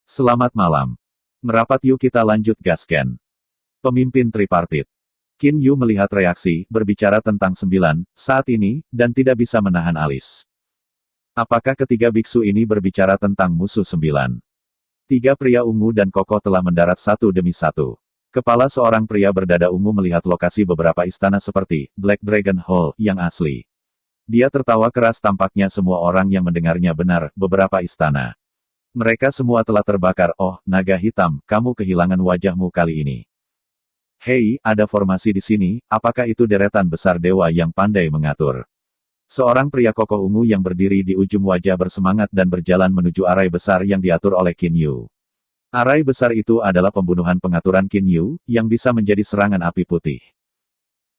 Selamat malam. Merapat yuk kita lanjut gasken. Pemimpin tripartit. Qin Yu melihat reaksi, berbicara tentang 9, saat ini, dan tidak bisa menahan alis. Apakah ketiga biksu ini berbicara tentang musuh 9? Tiga pria ungu dan kokoh telah mendarat satu demi satu. Kepala seorang pria berdada ungu melihat lokasi beberapa istana seperti Black Dragon Hall yang asli. Dia tertawa keras, tampaknya semua orang yang mendengarnya benar, beberapa istana. Mereka semua telah terbakar. Oh, naga hitam, kamu kehilangan wajahmu kali ini. Hei, ada formasi di sini, apakah itu deretan besar dewa yang pandai mengatur? Seorang pria kokoh ungu yang berdiri di ujung wajah bersemangat dan berjalan menuju arai besar yang diatur oleh Qin Yu. Arai besar itu adalah pembunuhan pengaturan Qin Yu, yang bisa menjadi serangan api putih.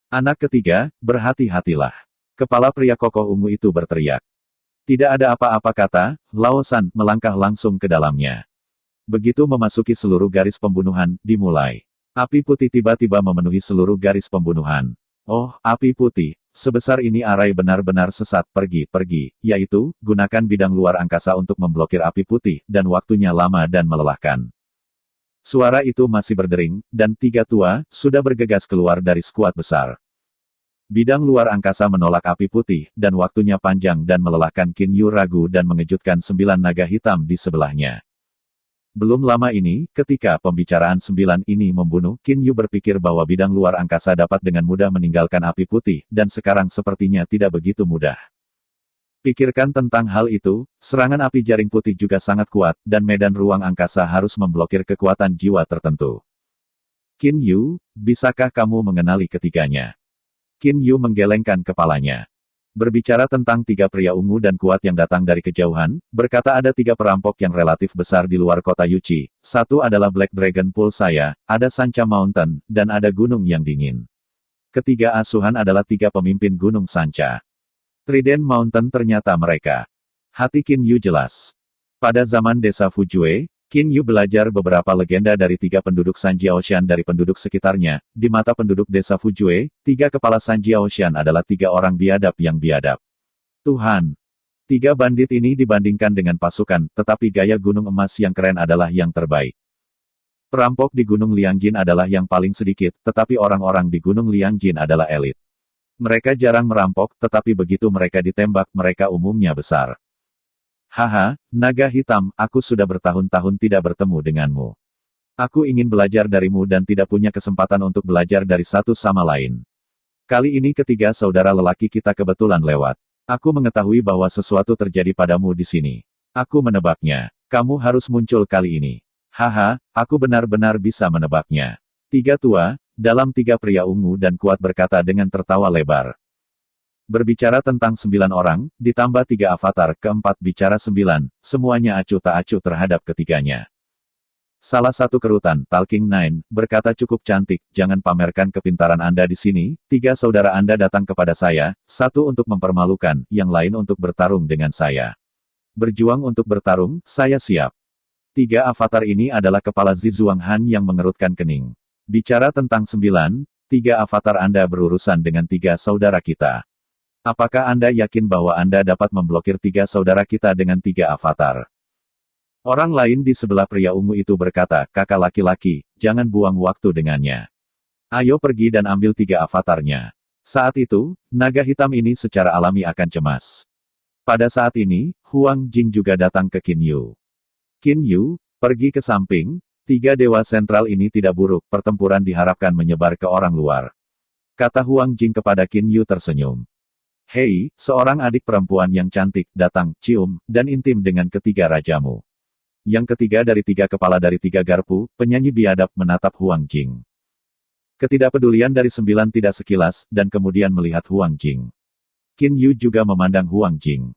Anak ketiga, berhati-hatilah. Kepala pria kokoh ungu itu berteriak. Tidak ada apa-apa kata, Lao San melangkah langsung ke dalamnya. Begitu memasuki seluruh garis pembunuhan, dimulai. Api putih tiba-tiba memenuhi seluruh garis pembunuhan. Oh, api putih, sebesar ini arai benar-benar sesat, pergi, yaitu, gunakan bidang luar angkasa untuk memblokir api putih, dan waktunya lama dan melelahkan. Suara itu masih berdering, dan tiga tua, sudah bergegas keluar dari skuad besar. Bidang luar angkasa menolak api putih, dan waktunya panjang dan melelahkan. Qin Yu ragu dan mengejutkan 9 naga hitam di sebelahnya. Belum lama ini, ketika pembicaraan 9 ini membunuh, Qin Yu berpikir bahwa bidang luar angkasa dapat dengan mudah meninggalkan api putih, dan sekarang sepertinya tidak begitu mudah. Pikirkan tentang hal itu, serangan api jaring putih juga sangat kuat, dan medan ruang angkasa harus memblokir kekuatan jiwa tertentu. Qin Yu, bisakah kamu mengenali ketiganya? Qin Yu menggelengkan kepalanya. Berbicara tentang tiga pria ungu dan kuat yang datang dari kejauhan, berkata ada tiga perampok yang relatif besar di luar kota Yuchi. Satu adalah Black Dragon Pool saya, ada Sancha Mountain, dan ada gunung yang dingin. Ketiga asuhan adalah tiga pemimpin gunung Sancha. Trident Mountain ternyata mereka. Hati Qin Yu jelas. Pada zaman desa Fujue, Qin Yu belajar beberapa legenda dari tiga penduduk Sanjiaoshan dari penduduk sekitarnya. Di mata penduduk desa Fujue, tiga kepala Sanjiaoshan adalah tiga orang biadab yang biadab. Tuhan! Tiga bandit ini dibandingkan dengan pasukan, tetapi gaya gunung emas yang keren adalah yang terbaik. Perampok di Gunung Liangjin adalah yang paling sedikit, tetapi orang-orang di Gunung Liangjin adalah elit. Mereka jarang merampok, tetapi begitu mereka ditembak, mereka umumnya besar. Haha, naga hitam, aku sudah bertahun-tahun tidak bertemu denganmu. Aku ingin belajar darimu dan tidak punya kesempatan untuk belajar dari satu sama lain. Kali ini ketiga saudara lelaki kita kebetulan lewat. Aku mengetahui bahwa sesuatu terjadi padamu di sini. Aku menebaknya. Kamu harus muncul kali ini. Haha, aku benar-benar bisa menebaknya. Tiga tua, dalam tiga pria ungu dan kuat berkata dengan tertawa lebar. Berbicara tentang 9 orang, ditambah 3 avatar, keempat bicara 9, semuanya acuh tak acuh terhadap ketiganya. Salah satu kerutan, Talking Nine, berkata cukup cantik, jangan pamerkan kepintaran Anda di sini, 3 saudara Anda datang kepada saya, 1 untuk mempermalukan, yang lain untuk bertarung dengan saya. Berjuang untuk bertarung, saya siap. 3 avatar ini adalah kepala Zizuang Han yang mengerutkan kening. Bicara tentang 9, 3 avatar Anda berurusan dengan 3 saudara kita. Apakah Anda yakin bahwa Anda dapat memblokir 3 saudara kita dengan 3 avatar? Orang lain di sebelah pria ungu itu berkata, kakak laki-laki, jangan buang waktu dengannya. Ayo pergi dan ambil 3 avatarnya. Saat itu, naga hitam ini secara alami akan cemas. Pada saat ini, Huang Jing juga datang ke Qin Yu. Qin Yu, pergi ke samping, 3 dewa sentral ini tidak buruk, pertempuran diharapkan menyebar ke orang luar. Kata Huang Jing kepada Qin Yu tersenyum. Hei, seorang adik perempuan yang cantik, datang, cium, dan intim dengan ketiga rajamu. Yang ketiga dari 3 kepala dari 3 garpu, penyanyi biadab menatap Huang Jing. Ketidakpedulian dari 9 tidak sekilas, dan kemudian melihat Huang Jing. Qin Yu juga memandang Huang Jing.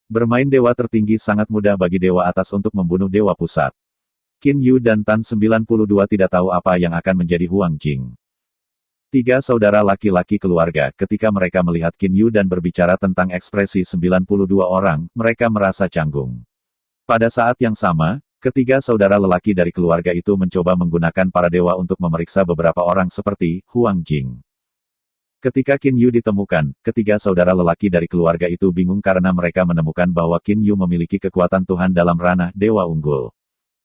Bermain dewa tertinggi sangat mudah bagi dewa atas untuk membunuh dewa pusat. Qin Yu dan Tan 92 tidak tahu apa yang akan menjadi Huang Jing. 3 saudara laki-laki keluarga, ketika mereka melihat Qin Yu dan berbicara tentang ekspresi 92 orang, mereka merasa canggung. Pada saat yang sama, ketiga saudara lelaki dari keluarga itu mencoba menggunakan para dewa untuk memeriksa beberapa orang seperti Huang Jing. Ketika Qin Yu ditemukan, ketiga saudara lelaki dari keluarga itu bingung karena mereka menemukan bahwa Qin Yu memiliki kekuatan Tuhan dalam ranah dewa unggul.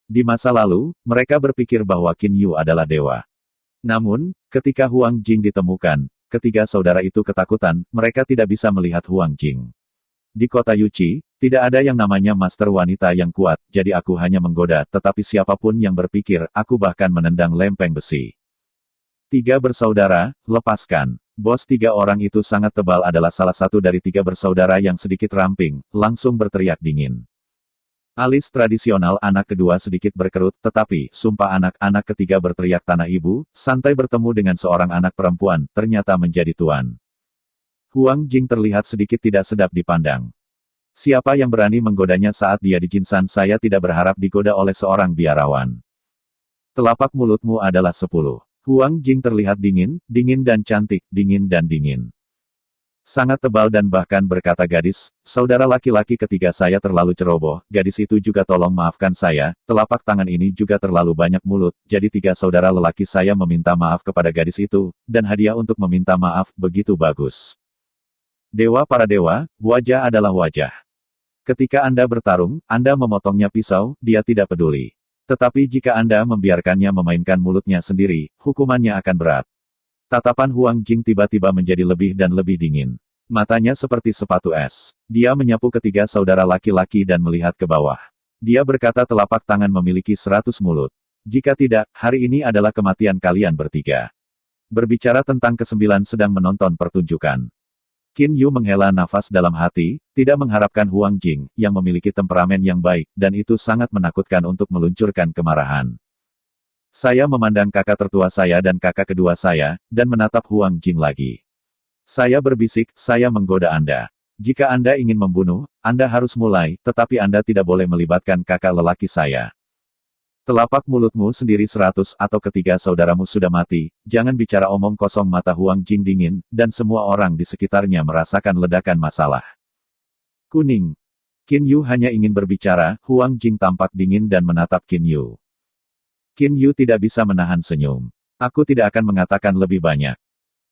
Di masa lalu, mereka berpikir bahwa Qin Yu adalah dewa. Namun, ketika Huang Jing ditemukan, ketiga saudara itu ketakutan, mereka tidak bisa melihat Huang Jing. Di kota Yuqi, tidak ada yang namanya master wanita yang kuat, jadi aku hanya menggoda, tetapi siapapun yang berpikir, aku bahkan menendang lempeng besi. Tiga bersaudara, lepaskan. Bos tiga orang itu sangat tebal adalah salah satu dari tiga bersaudara yang sedikit ramping, langsung berteriak dingin. Alis tradisional anak kedua sedikit berkerut, tetapi, sumpah anak-anak ketiga berteriak tanah ibu, santai bertemu dengan seorang anak perempuan, ternyata menjadi tuan. Huang Jing terlihat sedikit tidak sedap dipandang. Siapa yang berani menggodanya saat dia di Jinsan? Saya tidak berharap digoda oleh seorang biarawan. Telapak mulutmu adalah 10. Huang Jing terlihat dingin, dingin dan cantik, dingin dan dingin. Sangat tebal dan bahkan berkata gadis, saudara laki-laki ketiga saya terlalu ceroboh, gadis itu juga tolong maafkan saya, telapak tangan ini juga terlalu banyak mulut, jadi tiga saudara lelaki saya meminta maaf kepada gadis itu, dan hadiah untuk meminta maaf begitu bagus. Dewa para dewa, wajah adalah wajah. Ketika Anda bertarung, Anda memotongnya pisau, dia tidak peduli. Tetapi jika Anda membiarkannya memainkan mulutnya sendiri, hukumannya akan berat. Tatapan Huang Jing tiba-tiba menjadi lebih dan lebih dingin. Matanya seperti sepatu es. Dia menyapu ketiga saudara laki-laki dan melihat ke bawah. Dia berkata telapak tangan memiliki 100 mulut. Jika tidak, hari ini adalah kematian kalian bertiga. Berbicara tentang kesembilan sedang menonton pertunjukan. Qin Yu menghela nafas dalam hati, tidak mengharapkan Huang Jing, yang memiliki temperamen yang baik, dan itu sangat menakutkan untuk meluncurkan kemarahan. Saya memandang kakak tertua saya dan kakak kedua saya, dan menatap Huang Jing lagi. Saya berbisik, saya menggoda Anda. Jika Anda ingin membunuh, Anda harus mulai, tetapi Anda tidak boleh melibatkan kakak lelaki saya. Telapak mulutmu sendiri 100 atau ketiga saudaramu sudah mati, jangan bicara omong kosong. Mata Huang Jing dingin, dan semua orang di sekitarnya merasakan ledakan masalah. Kuning. Qin Yu hanya ingin berbicara, Huang Jing tampak dingin dan menatap Qin Yu. Qin Yu tidak bisa menahan senyum. Aku tidak akan mengatakan lebih banyak.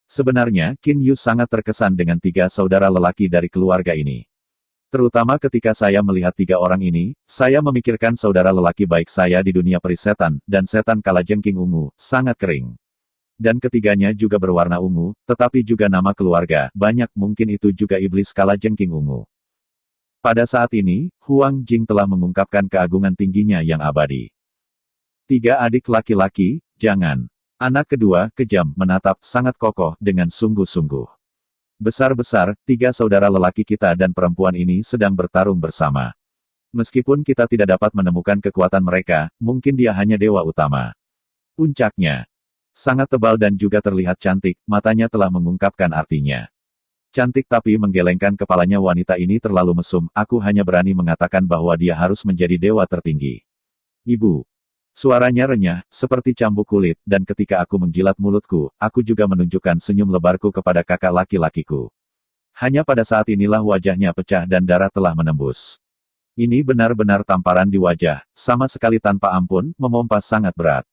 Sebenarnya, Qin Yu sangat terkesan dengan tiga saudara lelaki dari keluarga ini. Terutama ketika saya melihat tiga orang ini, saya memikirkan saudara lelaki baik saya di dunia perisetan, dan setan kalajengking ungu, sangat kering. Dan ketiganya juga berwarna ungu, tetapi juga nama keluarga, banyak mungkin itu juga iblis kalajengking ungu. Pada saat ini, Huang Jing telah mengungkapkan keagungan tingginya yang abadi. Tiga adik laki-laki, jangan. Anak kedua, kejam, menatap, sangat kokoh, dengan sungguh-sungguh. Besar-besar, tiga saudara lelaki kita dan perempuan ini sedang bertarung bersama. Meskipun kita tidak dapat menemukan kekuatan mereka, mungkin dia hanya dewa utama. Puncaknya. Sangat tebal dan juga terlihat cantik, matanya telah mengungkapkan artinya. Cantik tapi menggelengkan kepalanya. Wanita ini terlalu mesum, aku hanya berani mengatakan bahwa dia harus menjadi dewa tertinggi. Ibu. Suaranya renyah, seperti cambuk kulit, dan ketika aku menjilat mulutku, aku juga menunjukkan senyum lebarku kepada kakak laki-lakiku. Hanya pada saat inilah wajahnya pecah dan darah telah menembus. Ini benar-benar tamparan di wajah, sama sekali tanpa ampun, memompa sangat berat.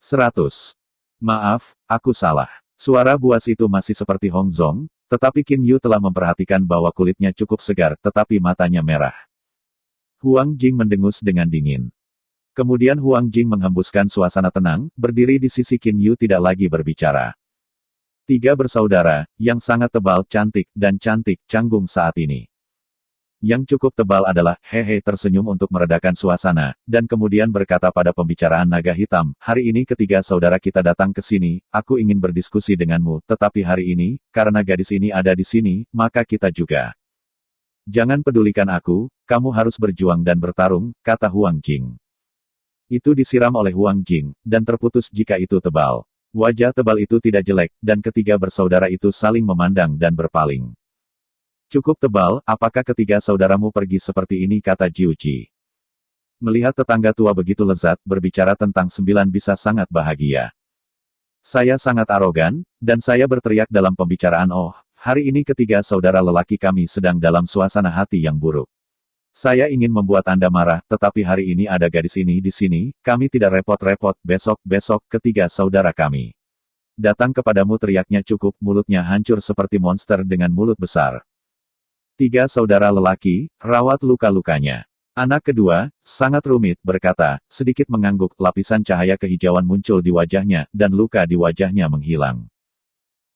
100. Maaf, aku salah. Suara buas itu masih seperti Hong Zong, tetapi Qin Yu telah memperhatikan bahwa kulitnya cukup segar, tetapi matanya merah. Huang Jing mendengus dengan dingin. Kemudian Huang Jing menghembuskan suasana tenang, berdiri di sisi Qin Yu tidak lagi berbicara. Tiga bersaudara, yang sangat tebal, cantik, dan cantik, canggung saat ini. Yang cukup tebal adalah, hehe tersenyum untuk meredakan suasana, dan kemudian berkata pada pembicaraan naga hitam, hari ini ketiga saudara kita datang ke sini, aku ingin berdiskusi denganmu, tetapi hari ini, karena gadis ini ada di sini, maka kita juga. Jangan pedulikan aku, kamu harus berjuang dan bertarung, kata Huang Jing. Itu disiram oleh Huang Jing, dan terputus jika itu tebal. Wajah tebal itu tidak jelek, dan ketiga bersaudara itu saling memandang dan berpaling. Cukup tebal, apakah ketiga saudaramu pergi seperti ini, kata Jiu Ji. Melihat tetangga tua begitu lezat, berbicara tentang 9 bisa sangat bahagia. Saya sangat arogan, dan saya berteriak dalam pembicaraan, oh, hari ini ketiga saudara lelaki kami sedang dalam suasana hati yang buruk. Saya ingin membuat Anda marah, tetapi hari ini ada gadis ini di sini, kami tidak repot-repot, besok-besok ketiga saudara kami datang kepadamu, teriaknya cukup, mulutnya hancur seperti monster dengan mulut besar. Tiga saudara lelaki, rawat luka-lukanya. Anak kedua, sangat rumit, berkata, sedikit mengangguk, lapisan cahaya kehijauan muncul di wajahnya, dan luka di wajahnya menghilang.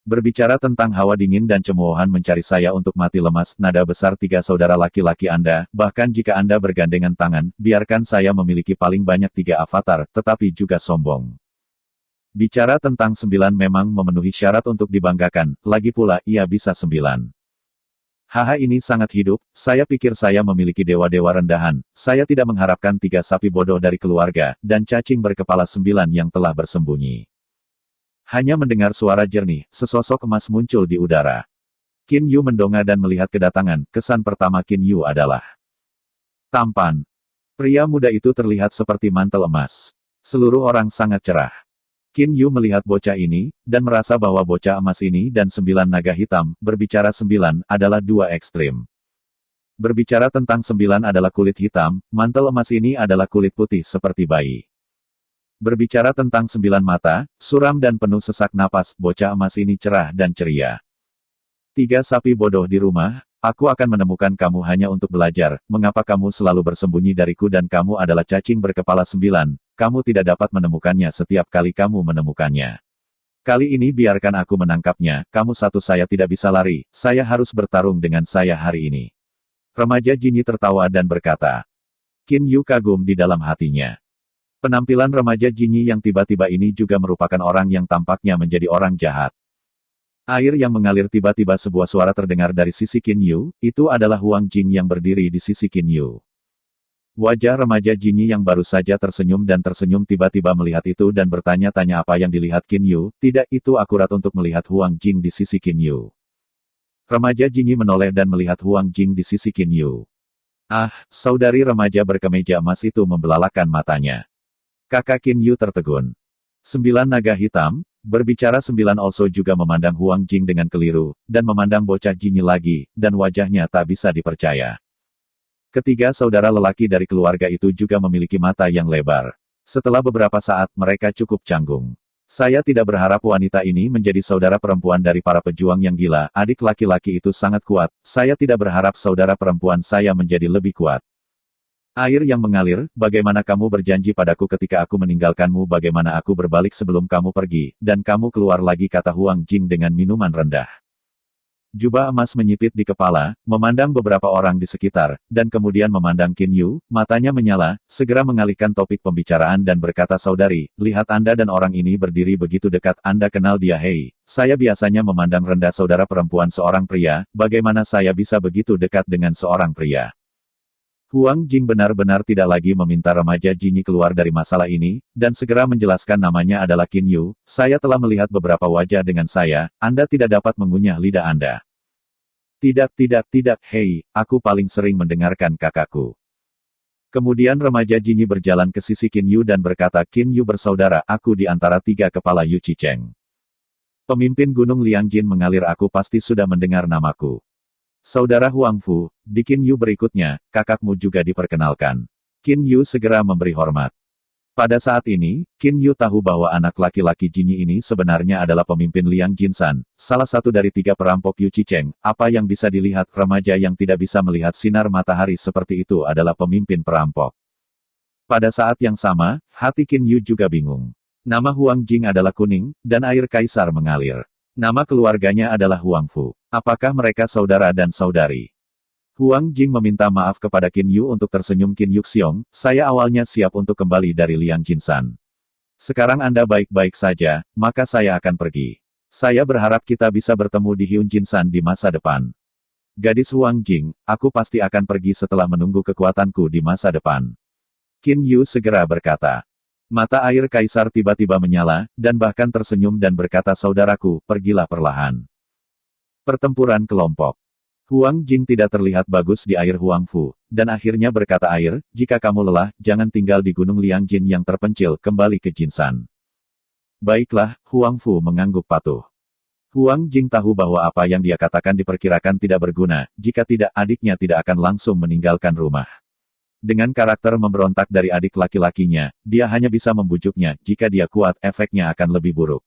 Berbicara tentang hawa dingin dan cemoohan mencari saya untuk mati lemas, nada besar tiga saudara laki-laki Anda, bahkan jika Anda bergandengan tangan, biarkan saya memiliki paling banyak 3 avatar, tetapi juga sombong. Bicara tentang 9 memang memenuhi syarat untuk dibanggakan, lagi pula, ia bisa 9. Haha ini sangat hidup, saya pikir saya memiliki dewa-dewa rendahan, saya tidak mengharapkan 3 sapi bodoh dari keluarga, dan cacing berkepala 9 yang telah bersembunyi. Hanya mendengar suara jernih, sesosok emas muncul di udara. Qin Yu mendongak dan melihat kedatangan, kesan pertama Qin Yu adalah tampan. Pria muda itu terlihat seperti mantel emas. Seluruh orang sangat cerah. Qin Yu melihat bocah ini, dan merasa bahwa bocah emas ini dan 9 naga hitam, berbicara 9, adalah 2 ekstrim. Berbicara tentang 9 adalah kulit hitam, mantel emas ini adalah kulit putih seperti bayi. Berbicara tentang 9 mata, suram dan penuh sesak napas, bocah emas ini cerah dan ceria. 3 sapi bodoh di rumah, aku akan menemukan kamu hanya untuk belajar, mengapa kamu selalu bersembunyi dariku dan kamu adalah cacing berkepala 9. Kamu tidak dapat menemukannya setiap kali kamu menemukannya. Kali ini biarkan aku menangkapnya, kamu satu saya tidak bisa lari, saya harus bertarung dengan saya hari ini. Remaja Jinyi tertawa dan berkata. Qin Yu kagum di dalam hatinya. Penampilan remaja Jinyi yang tiba-tiba ini juga merupakan orang yang tampaknya menjadi orang jahat. Air yang mengalir tiba-tiba sebuah suara terdengar dari sisi Qin Yu, itu adalah Huang Jing yang berdiri di sisi Qin Yu. Wajah remaja Jinyi yang baru saja tersenyum dan tersenyum tiba-tiba melihat itu dan bertanya-tanya apa yang dilihat Qin Yu, tidak itu akurat untuk melihat Huang Jing di sisi Qin Yu. Remaja Jinyi menoleh dan melihat Huang Jing di sisi Qin Yu. Ah, saudari remaja berkemeja emas itu membelalakan matanya. Kakak Qin Yu tertegun. 9 naga hitam, berbicara 9 also juga memandang Huang Jing dengan keliru, dan memandang bocah Jinyi lagi, dan wajahnya tak bisa dipercaya. Ketiga saudara lelaki dari keluarga itu juga memiliki mata yang lebar. Setelah beberapa saat, mereka cukup canggung. Saya tidak berharap wanita ini menjadi saudara perempuan dari para pejuang yang gila, adik laki-laki itu sangat kuat, saya tidak berharap saudara perempuan saya menjadi lebih kuat. Air yang mengalir, bagaimana kamu berjanji padaku ketika aku meninggalkanmu, bagaimana aku berbalik sebelum kamu pergi, dan kamu keluar lagi, kata Huang Jing dengan minuman rendah. Jubah emas menyipit di kepala, memandang beberapa orang di sekitar, dan kemudian memandang Qin Yu, matanya menyala, segera mengalihkan topik pembicaraan dan berkata, saudari, lihat Anda dan orang ini berdiri begitu dekat, Anda kenal dia? Hei, saya biasanya memandang rendah saudara perempuan seorang pria, bagaimana saya bisa begitu dekat dengan seorang pria? Huang Jing benar-benar tidak lagi meminta remaja Jinyi keluar dari masalah ini, dan segera menjelaskan namanya adalah Qin Yu, saya telah melihat beberapa wajah dengan saya, Anda tidak dapat mengunyah lidah Anda. Tidak, hei, aku paling sering mendengarkan kakakku. Kemudian remaja Jinyi berjalan ke sisi Qin Yu dan berkata, Qin Yu bersaudara, aku di antara 3 kepala Yu Chicheng. Pemimpin Gunung Liangjin mengalir, aku pasti sudah mendengar namaku. Saudara Huang Fu, di Qin Yu berikutnya, kakakmu juga diperkenalkan. Qin Yu segera memberi hormat. Pada saat ini, Qin Yu tahu bahwa anak laki-laki Jinyi ini sebenarnya adalah pemimpin Liang Jinsan, salah satu dari 3 perampok Yu Chicheng. Apa yang bisa dilihat remaja yang tidak bisa melihat sinar matahari seperti itu adalah pemimpin perampok. Pada saat yang sama, hati Qin Yu juga bingung. Nama Huang Jing adalah kuning, dan air kaisar mengalir. Nama keluarganya adalah Huang Fu. Apakah mereka saudara dan saudari? Huang Jing meminta maaf kepada Qin Yu untuk tersenyum. Qin Yuxiong, saya awalnya siap untuk kembali dari Liang Jinsan. Sekarang Anda baik-baik saja, maka saya akan pergi. Saya berharap kita bisa bertemu di Hyun Jinsan di masa depan. Gadis Huang Jing, aku pasti akan pergi setelah menunggu kekuatanku di masa depan. Qin Yu segera berkata. Mata air kaisar tiba-tiba menyala, dan bahkan tersenyum dan berkata, saudaraku, pergilah perlahan. Pertempuran kelompok. Huang Jing tidak terlihat bagus di air Huang Fu, dan akhirnya berkata, air, jika kamu lelah, jangan tinggal di Gunung Liangjin yang terpencil, kembali ke Jinsan. Baiklah, Huang Fu mengangguk patuh. Huang Jing tahu bahwa apa yang dia katakan diperkirakan tidak berguna, jika tidak adiknya tidak akan langsung meninggalkan rumah. Dengan karakter memberontak dari adik laki-lakinya, dia hanya bisa membujuknya, jika dia kuat, efeknya akan lebih buruk.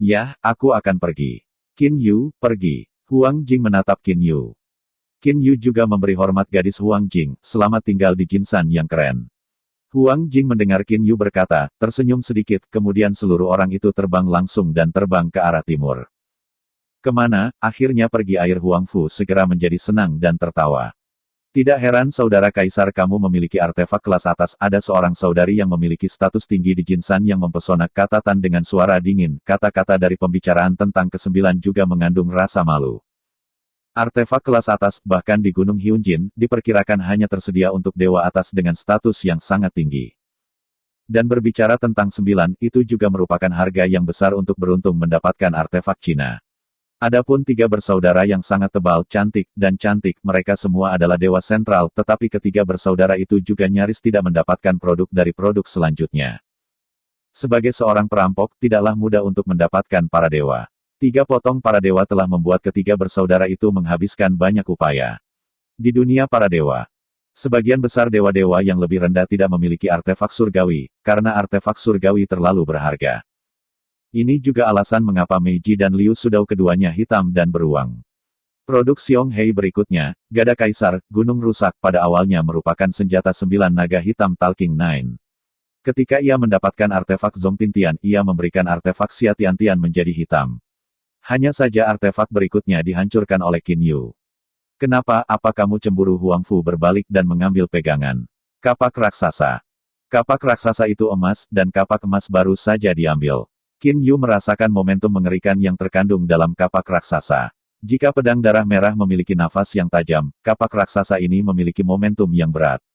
Ya, aku akan pergi. Qin Yu, pergi. Huang Jing menatap Qin Yu. Qin Yu juga memberi hormat gadis Huang Jing, selamat tinggal di Jinsan yang keren. Huang Jing mendengar Qin Yu berkata, tersenyum sedikit, kemudian seluruh orang itu terbang langsung dan terbang ke arah timur. Kemana, akhirnya pergi air Huang Fu segera menjadi senang dan tertawa. Tidak heran saudara kaisar kamu memiliki artefak kelas atas, ada seorang saudari yang memiliki status tinggi di Jinsan yang mempesona, kata Tan dengan suara dingin, kata-kata dari pembicaraan tentang kesembilan juga mengandung rasa malu. Artefak kelas atas, bahkan di Gunung Hyunjin, diperkirakan hanya tersedia untuk dewa atas dengan status yang sangat tinggi. Dan berbicara tentang 9, itu juga merupakan harga yang besar untuk beruntung mendapatkan artefak Cina. Adapun 3 bersaudara yang sangat tebal, cantik, mereka semua adalah dewa sentral, tetapi ketiga bersaudara itu juga nyaris tidak mendapatkan produk dari produk selanjutnya. Sebagai seorang perampok, tidaklah mudah untuk mendapatkan para dewa. 3 potong para dewa telah membuat ketiga bersaudara itu menghabiskan banyak upaya. Di dunia para dewa, sebagian besar dewa-dewa yang lebih rendah tidak memiliki artefak surgawi, karena artefak surgawi terlalu berharga. Ini juga alasan mengapa Meiji dan Liu Sudao keduanya hitam dan beruang. Produk Xiong Hei berikutnya, Gada Kaisar, Gunung Rusak, pada awalnya merupakan senjata 9 naga hitam Talking Nine. Ketika ia mendapatkan artefak Zongtintian, ia memberikan artefak Xia Tiantian menjadi hitam. Hanya saja artefak berikutnya dihancurkan oleh Qin Yu. Kenapa, apa kamu cemburu? Huang Fu berbalik dan mengambil pegangan kapak raksasa. Kapak raksasa itu emas, dan kapak emas baru saja diambil. Qin Yu merasakan momentum mengerikan yang terkandung dalam kapak raksasa. Jika pedang darah merah memiliki nafas yang tajam, kapak raksasa ini memiliki momentum yang berat.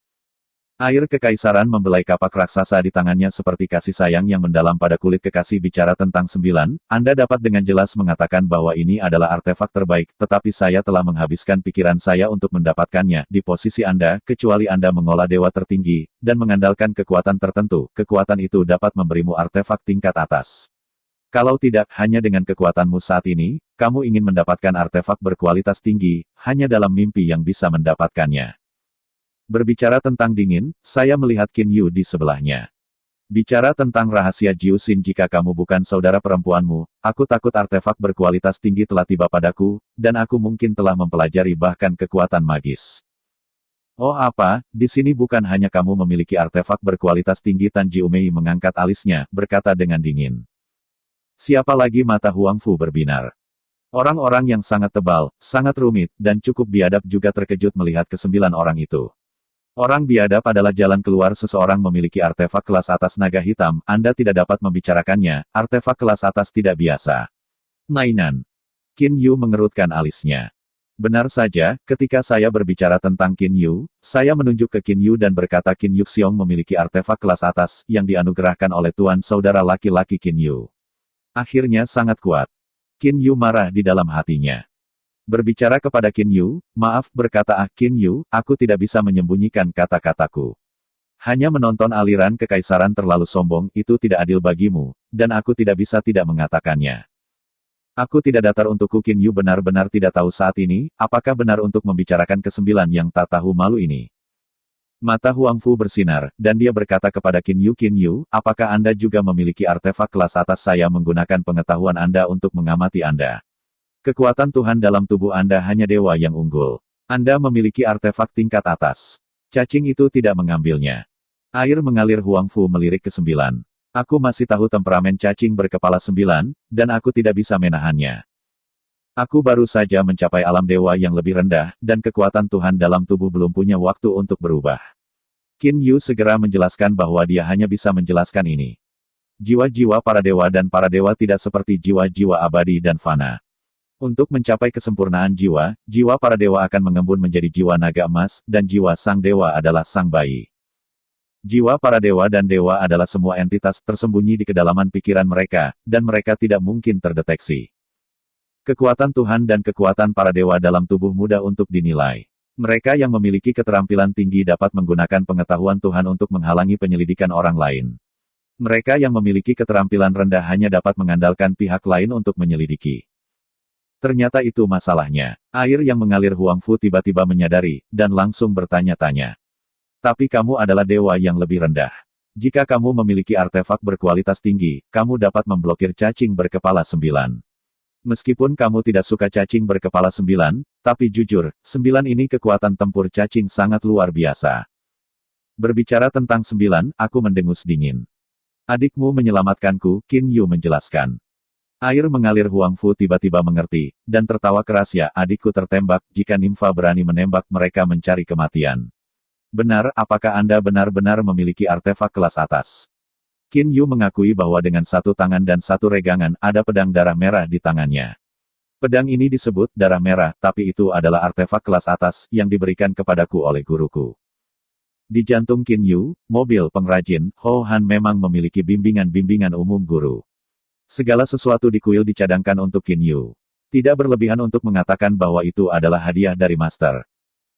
Air kekaisaran membelai kapak raksasa di tangannya seperti kasih sayang yang mendalam pada kulit kekasih. Bicara tentang 9, Anda dapat dengan jelas mengatakan bahwa ini adalah artefak terbaik, tetapi saya telah menghabiskan pikiran saya untuk mendapatkannya. Di posisi Anda, kecuali Anda mengolah dewa tertinggi, dan mengandalkan kekuatan tertentu, kekuatan itu dapat memberimu artefak tingkat atas. Kalau tidak, hanya dengan kekuatanmu saat ini, kamu ingin mendapatkan artefak berkualitas tinggi, hanya dalam mimpi yang bisa mendapatkannya. Berbicara tentang dingin, saya melihat Qin Yu di sebelahnya. Bicara tentang rahasia Jiu Xin, jika kamu bukan saudara perempuanmu, aku takut artefak berkualitas tinggi telah tiba padaku, dan aku mungkin telah mempelajari bahkan kekuatan magis. Oh apa, di sini bukan hanya kamu memiliki artefak berkualitas tinggi. Tan Jiumei mengangkat alisnya, berkata dengan dingin. Siapa lagi? Mata Huang Fu berbinar. Orang-orang yang sangat tebal, sangat rumit, dan cukup biadab juga terkejut melihat ke-9 orang itu. Orang biadab adalah jalan keluar seseorang memiliki artefak kelas atas naga hitam. Anda tidak dapat membicarakannya, artefak kelas atas tidak biasa. Mainan. Qin Yu mengerutkan alisnya. Benar saja, ketika saya berbicara tentang Qin Yu, saya menunjuk ke Qin Yu dan berkata Qin Yu Xiong memiliki artefak kelas atas, yang dianugerahkan oleh tuan saudara laki-laki Qin Yu. Akhirnya sangat kuat. Qin Yu marah di dalam hatinya. Berbicara kepada Qin Yu, maaf, berkata Qin Yu, aku tidak bisa menyembunyikan kata-kataku. Hanya menonton aliran kekaisaran terlalu sombong, itu tidak adil bagimu, dan aku tidak bisa tidak mengatakannya. Aku tidak datar untukku. Qin Yu benar-benar tidak tahu saat ini, apakah benar untuk membicarakan ke-9 yang tak tahu malu ini. Mata Huang Fu bersinar, dan dia berkata kepada Qin Yu, apakah Anda juga memiliki artefak kelas atas? Saya menggunakan pengetahuan Anda untuk mengamati Anda. Kekuatan Tuhan dalam tubuh Anda hanya dewa yang unggul. Anda memiliki artefak tingkat atas. Cacing itu tidak mengambilnya. Air mengalir. Huang Fu melirik ke-9. Aku masih tahu temperamen cacing berkepala 9, dan aku tidak bisa menahannya. Aku baru saja mencapai alam dewa yang lebih rendah, dan kekuatan Tuhan dalam tubuh belum punya waktu untuk berubah. Qin Yu segera menjelaskan bahwa dia hanya bisa menjelaskan ini. Jiwa-jiwa para dewa dan para dewa tidak seperti jiwa-jiwa abadi dan fana. Untuk mencapai kesempurnaan jiwa, jiwa para dewa akan mengembun menjadi jiwa naga emas, dan jiwa sang dewa adalah sang bayi. Jiwa para dewa dan dewa adalah semua entitas tersembunyi di kedalaman pikiran mereka, dan mereka tidak mungkin terdeteksi. Kekuatan Tuhan dan kekuatan para dewa dalam tubuh mudah untuk dinilai. Mereka yang memiliki keterampilan tinggi dapat menggunakan pengetahuan Tuhan untuk menghalangi penyelidikan orang lain. Mereka yang memiliki keterampilan rendah hanya dapat mengandalkan pihak lain untuk menyelidiki. Ternyata itu masalahnya. Air yang mengalir. Huang Fu tiba-tiba menyadari, dan langsung bertanya-tanya. Tapi kamu adalah dewa yang lebih rendah. Jika kamu memiliki artefak berkualitas tinggi, kamu dapat memblokir cacing berkepala 9. Meskipun kamu tidak suka cacing berkepala 9, tapi jujur, 9 ini kekuatan tempur cacing sangat luar biasa. Berbicara tentang 9, aku mendengus dingin. Adikmu menyelamatkanku, Qin Yu menjelaskan. Air mengalir. Huang Fu tiba-tiba mengerti, dan tertawa keras. Ya, adikku tertembak. Jika nimfa berani menembak mereka mencari kematian. Benar, apakah Anda benar-benar memiliki artefak kelas atas? Qin Yu mengakui bahwa dengan satu tangan dan satu regangan ada pedang darah merah di tangannya. Pedang ini disebut darah merah, tapi itu adalah artefak kelas atas yang diberikan kepadaku oleh guruku. Di jantung Qin Yu, mobil pengrajin, Ho Han memang memiliki bimbingan-bimbingan umum guru. Segala sesuatu di kuil dicadangkan untuk Qin Yu. Tidak berlebihan untuk mengatakan bahwa itu adalah hadiah dari master.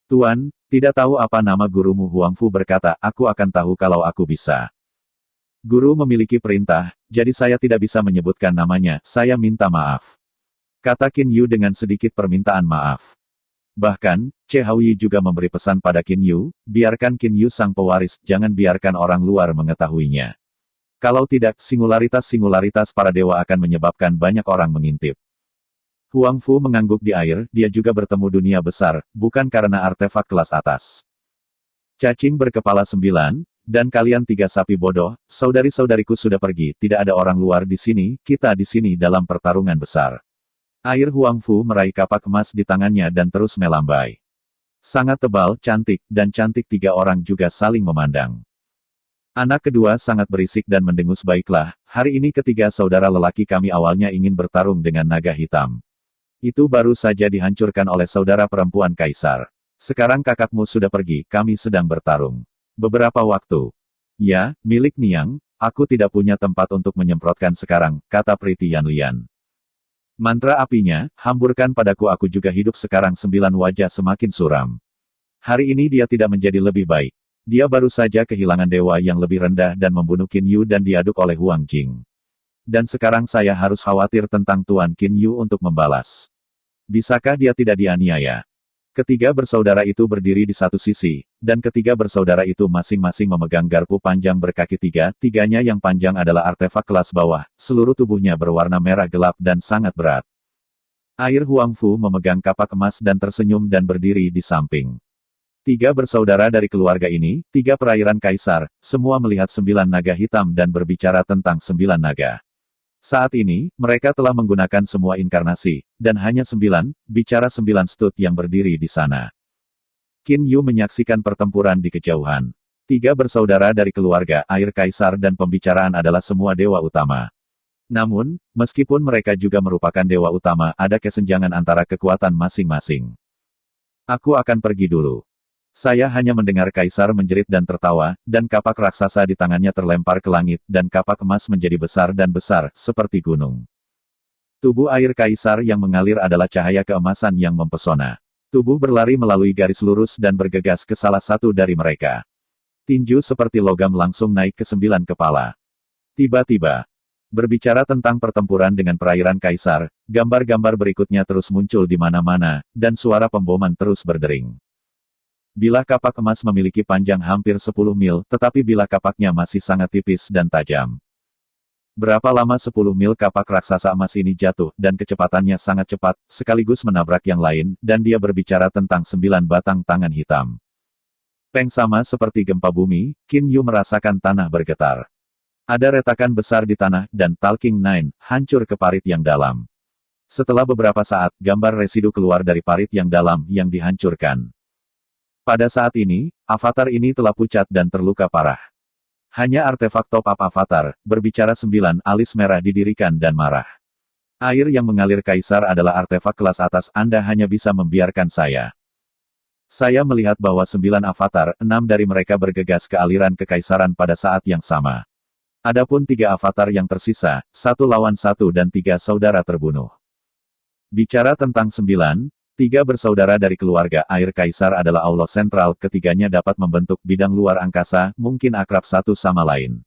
Tuan, tidak tahu apa nama gurumu? Huang Fu berkata, aku akan tahu kalau aku bisa. Guru memiliki perintah, jadi saya tidak bisa menyebutkan namanya, saya minta maaf. Kata Qin Yu dengan sedikit permintaan maaf. Bahkan, Che Haoyi juga memberi pesan pada Qin Yu, biarkan Qin Yu sang pewaris, jangan biarkan orang luar mengetahuinya. Kalau tidak, singularitas para dewa akan menyebabkan banyak orang mengintip. Huang Fu mengangguk di air, dia juga bertemu dunia besar, bukan karena artefak kelas atas. Cacing berkepala 9, dan kalian 3 sapi bodoh, saudari-saudariku sudah pergi, tidak ada orang luar di sini, kita di sini dalam pertarungan besar. Air. Huang Fu meraih kapak emas di tangannya dan terus melambai. Sangat tebal, cantik, dan cantik. 3 orang juga saling memandang. Anak kedua sangat berisik dan mendengus. Baiklah, hari ini ketiga saudara lelaki kami awalnya ingin bertarung dengan naga hitam. Itu baru saja dihancurkan oleh saudara perempuan kaisar. Sekarang kakakmu sudah pergi, kami sedang bertarung. Beberapa waktu. Ya, milik Niang, aku tidak punya tempat untuk menyemprotkan sekarang, kata Priti Yanlian. Mantra apinya, hamburkan padaku. Aku juga hidup sekarang. 9 wajah semakin suram. Hari ini dia tidak menjadi lebih baik. Dia baru saja kehilangan dewa yang lebih rendah dan membunuh Qin Yu dan diaduk oleh Huang Jing. Dan sekarang saya harus khawatir tentang Tuan Qin Yu untuk membalas. Bisakah dia tidak dianiaya? Ketiga bersaudara itu berdiri di satu sisi, dan ketiga bersaudara itu masing-masing memegang garpu panjang berkaki 3, tiganya yang panjang adalah artefak kelas bawah, seluruh tubuhnya berwarna merah gelap dan sangat berat. Air. Huang Fu memegang kapak emas dan tersenyum dan berdiri di samping. 3 bersaudara dari keluarga ini, 3 perairan kaisar, semua melihat 9 naga hitam dan berbicara tentang 9 naga. Saat ini, mereka telah menggunakan semua inkarnasi, dan hanya 9, bicara 9 stut yang berdiri di sana. Qin Yu menyaksikan pertempuran di kejauhan. 3 bersaudara dari keluarga air kaisar dan pembicaraan adalah semua dewa utama. Namun, meskipun mereka juga merupakan dewa utama, ada kesenjangan antara kekuatan masing-masing. Aku akan pergi dulu. Saya hanya mendengar kaisar menjerit dan tertawa, dan kapak raksasa di tangannya terlempar ke langit, dan kapak emas menjadi besar dan besar, seperti gunung. Tubuh air kaisar yang mengalir adalah cahaya keemasan yang mempesona. Tubuh berlari melalui garis lurus dan bergegas ke salah satu dari mereka. Tinju seperti logam langsung naik ke 9 kepala. Tiba-tiba, berbicara tentang pertempuran dengan perairan kaisar, gambar-gambar berikutnya terus muncul di mana-mana, dan suara pemboman terus berdering. Bilah kapak emas memiliki panjang hampir 10 mil, tetapi bilah kapaknya masih sangat tipis dan tajam. Berapa lama 10 mil kapak raksasa emas ini jatuh, dan kecepatannya sangat cepat, sekaligus menabrak yang lain, dan dia berbicara tentang 9 batang tangan hitam. Peng. Sama seperti gempa bumi, Qin Yu merasakan tanah bergetar. Ada retakan besar di tanah, dan Talking Nine hancur ke parit yang dalam. Setelah beberapa saat, gambar residu keluar dari parit yang dalam yang dihancurkan. Pada saat ini, avatar ini telah pucat dan terluka parah. Hanya artefak top-up avatar, berbicara 9 alis merah didirikan dan marah. Air yang mengalir kaisar adalah artefak kelas atas, Anda hanya bisa membiarkan saya. Saya melihat bahwa 9 avatar, 6 dari mereka bergegas ke aliran kekaisaran pada saat yang sama. Adapun 3 avatar yang tersisa, 1 lawan 1 dan 3 saudara terbunuh. Bicara tentang 9, 3 bersaudara dari keluarga air kaisar adalah Allah sentral, ketiganya dapat membentuk bidang luar angkasa, mungkin akrab satu sama lain.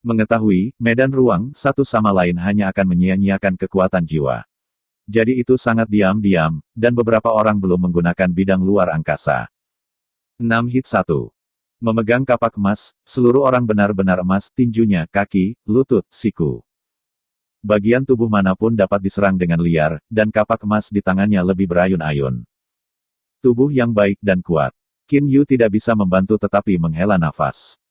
Mengetahui, medan ruang, satu sama lain hanya akan menyia-nyiakan kekuatan jiwa. Jadi itu sangat diam-diam, dan beberapa orang belum menggunakan bidang luar angkasa. 6 hit 1. Memegang kapak emas, seluruh orang benar-benar emas, tinjunya, kaki, lutut, siku. bagian tubuh manapun dapat diserang dengan liar, dan kapak emas di tangannya lebih berayun-ayun. Tubuh yang baik dan kuat. Qin Yu tidak bisa membantu tetapi menghela nafas.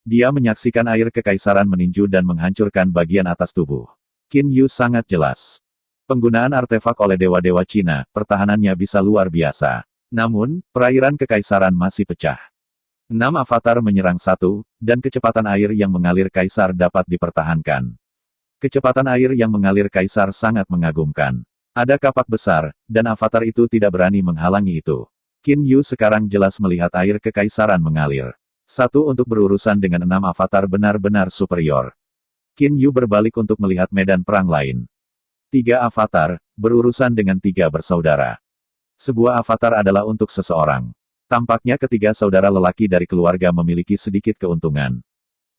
Dia menyaksikan air kekaisaran meninju dan menghancurkan bagian atas tubuh. Qin Yu sangat jelas. Penggunaan artefak oleh dewa-dewa Cina, pertahanannya bisa luar biasa. Namun, perairan kekaisaran masih pecah. 6 avatar menyerang satu, dan kecepatan air yang mengalir kaisar dapat dipertahankan. Kecepatan air yang mengalir kaisar sangat mengagumkan. Ada kapak besar, dan avatar itu tidak berani menghalangi itu. Qin Yu sekarang jelas melihat air kekaisaran mengalir. Satu untuk berurusan dengan 6 avatar benar-benar superior. Qin Yu berbalik untuk melihat medan perang lain. 3 avatar, berurusan dengan 3 bersaudara. Sebuah avatar adalah untuk seseorang. Tampaknya ketiga saudara lelaki dari keluarga memiliki sedikit keuntungan.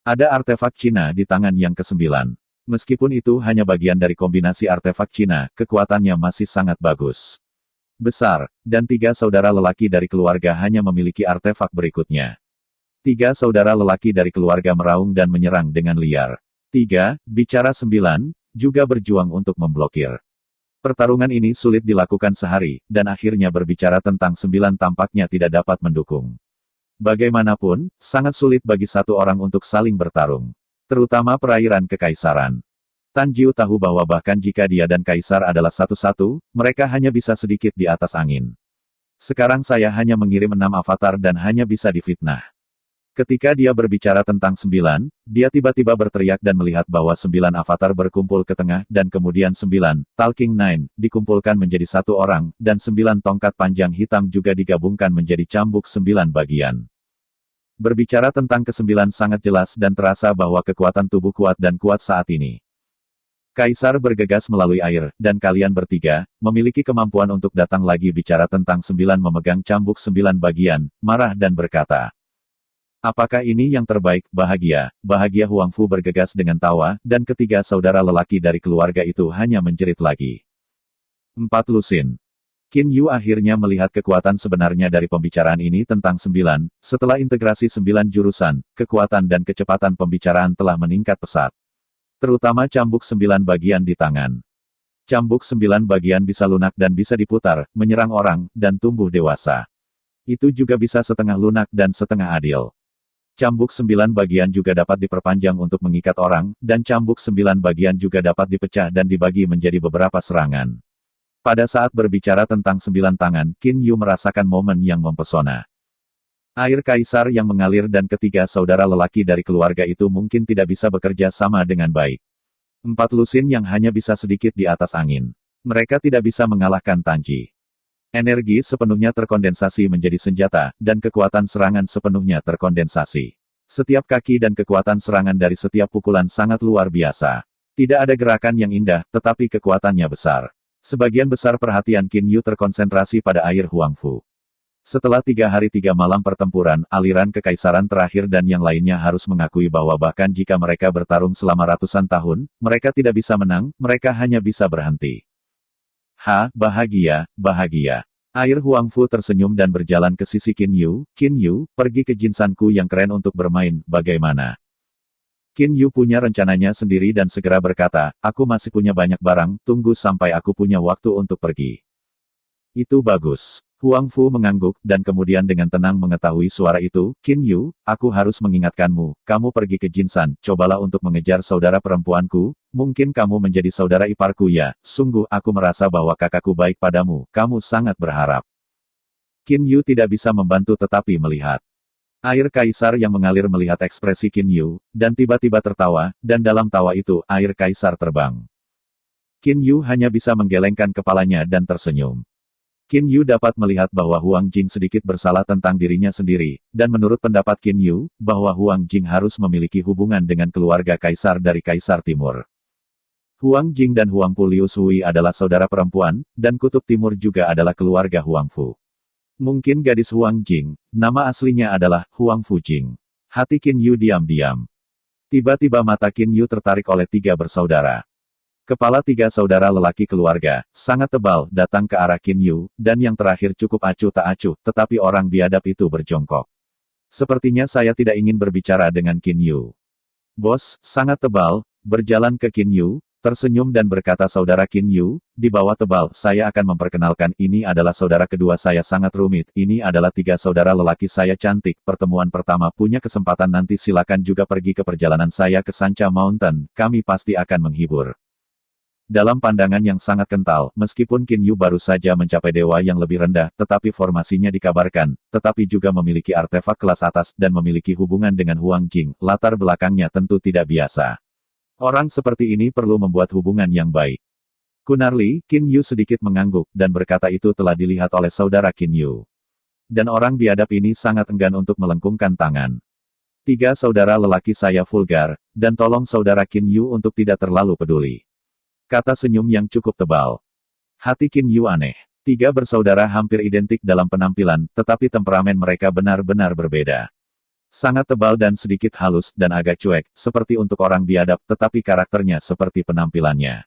Ada artefak Cina di tangan yang ke-9. Meskipun itu hanya bagian dari kombinasi artefak Cina, kekuatannya masih sangat bagus. Besar, dan 3 saudara lelaki dari keluarga hanya memiliki artefak berikutnya. 3 saudara lelaki dari keluarga meraung dan menyerang dengan liar. 3, bicara 9, juga berjuang untuk memblokir. Pertarungan ini sulit dilakukan sehari, dan akhirnya berbicara tentang 9 tampaknya tidak dapat mendukung. Bagaimanapun, sangat sulit bagi satu orang untuk saling bertarung. Terutama perairan kekaisaran. Tan Jiu tahu bahwa bahkan jika dia dan kaisar adalah satu-satu, mereka hanya bisa sedikit di atas angin. Sekarang saya hanya mengirim 6 avatar dan hanya bisa difitnah. Ketika dia berbicara tentang 9, dia tiba-tiba berteriak dan melihat bahwa 9 avatar berkumpul ke tengah dan kemudian 9, Talking Nine, dikumpulkan menjadi satu orang, dan 9 tongkat panjang hitam juga digabungkan menjadi cambuk 9 bagian. Berbicara tentang ke-9 sangat jelas dan terasa bahwa kekuatan tubuh kuat dan kuat saat ini. Kaisar bergegas melalui air, dan kalian bertiga, memiliki kemampuan untuk datang lagi bicara tentang 9 memegang cambuk 9 bagian, marah dan berkata. Apakah ini yang terbaik, bahagia, bahagia Huang Fu bergegas dengan tawa, dan ketiga saudara lelaki dari keluarga itu hanya menjerit lagi. 4 lusin. Qin Yu akhirnya melihat kekuatan sebenarnya dari pembicaraan ini tentang 9, setelah integrasi 9 jurusan, kekuatan dan kecepatan pembicaraan telah meningkat pesat. Terutama cambuk 9 bagian di tangan. Cambuk 9 bagian bisa lunak dan bisa diputar, menyerang orang, dan tumbuh dewasa. Itu juga bisa setengah lunak dan setengah adil. Cambuk 9 bagian juga dapat diperpanjang untuk mengikat orang, dan cambuk 9 bagian juga dapat dipecah dan dibagi menjadi beberapa serangan. Pada saat berbicara tentang 9 tangan, Qin Yu merasakan momen yang mempesona. Air kaisar yang mengalir dan ketiga saudara lelaki dari keluarga itu mungkin tidak bisa bekerja sama dengan baik. 4 lusin yang hanya bisa sedikit di atas angin. Mereka tidak bisa mengalahkan Tanji. Energi sepenuhnya terkondensasi menjadi senjata, dan kekuatan serangan sepenuhnya terkondensasi. Setiap kaki dan kekuatan serangan dari setiap pukulan sangat luar biasa. Tidak ada gerakan yang indah, tetapi kekuatannya besar. Sebagian besar perhatian Qin Yu terkonsentrasi pada air Huang Fu. Setelah 3 hari 3 malam pertempuran, aliran kekaisaran terakhir dan yang lainnya harus mengakui bahwa bahkan jika mereka bertarung selama ratusan tahun, mereka tidak bisa menang, mereka hanya bisa berhenti. Bahagia, bahagia. Air Huang Fu tersenyum dan berjalan ke sisi Qin Yu, pergi ke jinsanku yang keren untuk bermain, bagaimana? Qin Yu punya rencananya sendiri dan segera berkata, aku masih punya banyak barang, tunggu sampai aku punya waktu untuk pergi. Itu bagus. Huang Fu mengangguk, dan kemudian dengan tenang mengetahui suara itu, Qin Yu, aku harus mengingatkanmu, kamu pergi ke Jinsan, cobalah untuk mengejar saudara perempuanku, mungkin kamu menjadi saudara iparku ya, sungguh aku merasa bahwa kakakku baik padamu, kamu sangat berharap. Qin Yu tidak bisa membantu tetapi melihat. Air kaisar yang mengalir melihat ekspresi Qin Yu, dan tiba-tiba tertawa, dan dalam tawa itu, air kaisar terbang. Qin Yu hanya bisa menggelengkan kepalanya dan tersenyum. Qin Yu dapat melihat bahwa Huang Jing sedikit bersalah tentang dirinya sendiri, dan menurut pendapat Qin Yu, bahwa Huang Jing harus memiliki hubungan dengan keluarga kaisar dari Kaisar Timur. Huang Jing dan Huang Pu Liu Sui adalah saudara perempuan, dan Kutub Timur juga adalah keluarga Huang Fu. Mungkin gadis Huang Jing, nama aslinya adalah Huang Fu Jing. Hati Qin Yu diam-diam. Tiba-tiba mata Qin Yu tertarik oleh 3 bersaudara. Kepala 3 saudara lelaki keluarga, sangat tebal, datang ke arah Qin Yu, dan yang terakhir cukup acuh tak acuh, tetapi orang biadab itu berjongkok. Sepertinya saya tidak ingin berbicara dengan Qin Yu. Bos, sangat tebal, berjalan ke Qin Yu, Tersenyum dan berkata saudara Qin Yu, di bawah tebal, saya akan memperkenalkan, ini adalah saudara kedua saya sangat rumit, ini adalah 3 saudara lelaki saya cantik, pertemuan pertama punya kesempatan nanti silakan juga pergi ke perjalanan saya ke Sancha Mountain, kami pasti akan menghibur. Dalam pandangan yang sangat kental, meskipun Qin Yu baru saja mencapai dewa yang lebih rendah, tetapi formasinya dikabarkan, tetapi juga memiliki artefak kelas atas, dan memiliki hubungan dengan Huang Jing, latar belakangnya tentu tidak biasa. Orang seperti ini perlu membuat hubungan yang baik. Kunarli, Qin Yu sedikit mengangguk, dan berkata itu telah dilihat oleh saudara Qin Yu. Dan orang biadab ini sangat enggan untuk melengkungkan tangan. 3 saudara lelaki saya vulgar, dan tolong saudara Qin Yu untuk tidak terlalu peduli. Kata senyum yang cukup tebal. Hati Qin Yu aneh. 3 bersaudara hampir identik dalam penampilan, tetapi temperamen mereka benar-benar berbeda. Sangat tebal dan sedikit halus dan agak cuek, seperti untuk orang biadab, tetapi karakternya seperti penampilannya.